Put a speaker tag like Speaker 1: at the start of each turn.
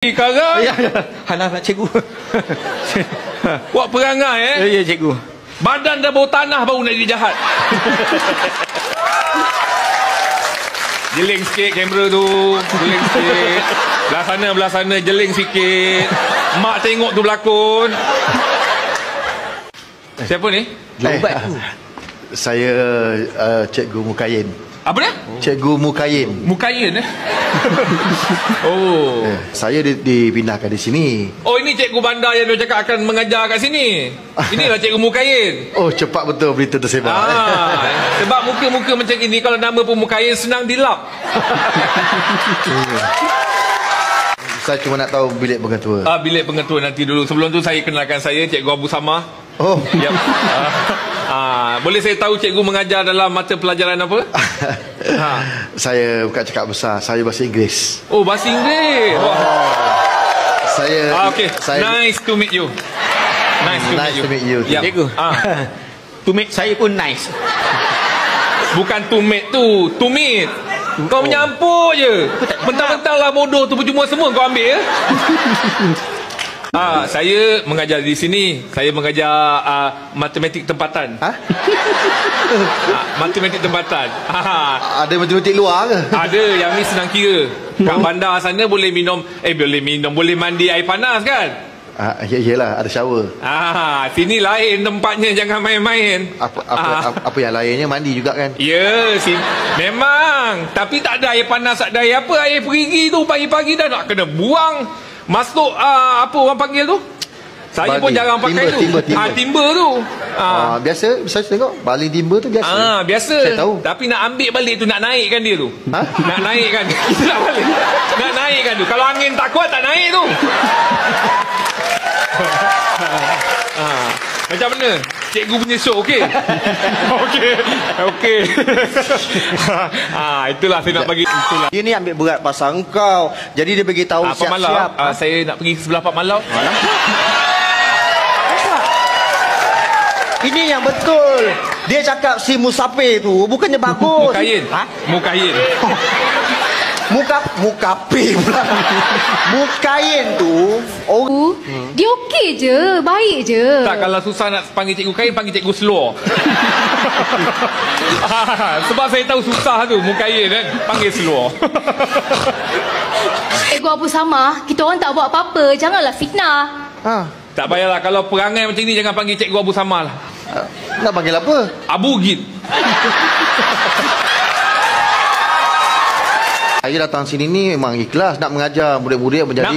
Speaker 1: Sekarang
Speaker 2: ya. Halah cikgu.
Speaker 1: buat perangai
Speaker 2: Ya cikgu.
Speaker 1: Badan dah bau tanah baru nak jadi jahat. Jeling sikit kamera tu. Jeling sikit. Belah sana jeling sikit. Mak tengok tu berlakon. Siapa ni?
Speaker 2: Ubat tu. Saya Cikgu Mukayin.
Speaker 1: Apa dia?
Speaker 2: Cikgu Mukayin.
Speaker 1: Mukayin Oh.
Speaker 2: Saya dipindahkan di sini.
Speaker 1: Oh, ini cikgu bandar yang dia cakap akan mengajar kat sini. Inilah cikgu Mukayin.
Speaker 2: Oh, cepat betul berita tersebar.
Speaker 1: Sebab muka-muka macam ini kalau nama pun Mukayin senang dilap.
Speaker 2: Saya cuma nak tahu bilik pengetua.
Speaker 1: Bilik pengetua nanti dulu. Sebelum tu saya kenalkan saya Cikgu Abu Samah.
Speaker 2: Oh.
Speaker 1: Yep. Boleh saya tahu cikgu mengajar dalam mata pelajaran apa?
Speaker 2: Saya bukan cakap besar, saya bahasa Inggeris.
Speaker 1: Oh, bahasa Inggeris.
Speaker 2: Saya
Speaker 1: Nice to meet you. Nice to meet you.
Speaker 2: Yep.
Speaker 3: Cikgu. To meet saya pun nice.
Speaker 1: Bukan to meet tu, to meet. Kau menyampur je. Mentang-mentang lah bodoh tu percuma semua kau ambil ya. Saya mengajar di sini. Saya mengajar matematik tempatan. Matematik tempatan.
Speaker 2: Ada matematik luar ke?
Speaker 1: Ada, yang ni senang kira. Kat bandar sana boleh boleh mandi air panas kan?
Speaker 2: Iyalah, ada shower.
Speaker 1: Sini lain tempatnya, jangan main-main.
Speaker 2: Apa yang lainnya mandi juga kan?
Speaker 1: Ya, memang. Tapi tak ada air panas, tak ada air apa. Air perigi tu pagi-pagi dah nak kena buang. Masuk apa orang panggil tu? Saya pun jarang pakai timber tu.
Speaker 2: Biasa saya tengok baling timber tu biasa.
Speaker 1: Biasa.
Speaker 2: Saya tahu.
Speaker 1: Tapi nak ambil balik tu, nak naikkan dia tu. Nak naikkan. Kita nak balik. Nak naikkan tu. Kalau angin tak kuat tak naik tu. Macam mana? Cikgu punya show okey? Okey. Itulah saya nak bagi.
Speaker 3: Dia ni ambil berat pasal engkau. Jadi dia bagi tahu siap-siap.
Speaker 1: Saya nak pergi ke sebelah Pak Malau.
Speaker 3: Ini yang betul. Dia cakap si Musafir tu bukannya bagus.
Speaker 1: Mukayin. Mukayin.
Speaker 3: Mukapi pula. Mukayin tu
Speaker 4: dia okey je, baik je.
Speaker 1: Tak, kalau susah nak panggil cikgu Kain, panggil cikgu Seluar. Sebab saya tahu susah tu Mukayin kan, panggil Seluar.
Speaker 4: Cikgu Abu Samah, kita orang tak buat apa-apa, janganlah fitnah.
Speaker 1: Tak payahlah, kalau perangai macam ni jangan panggil cikgu Abu Samah lah.
Speaker 2: Nak panggil apa?
Speaker 1: Abu Gid.
Speaker 2: Saya datang sini ni memang ikhlas nak mengajar murid-murid menjadi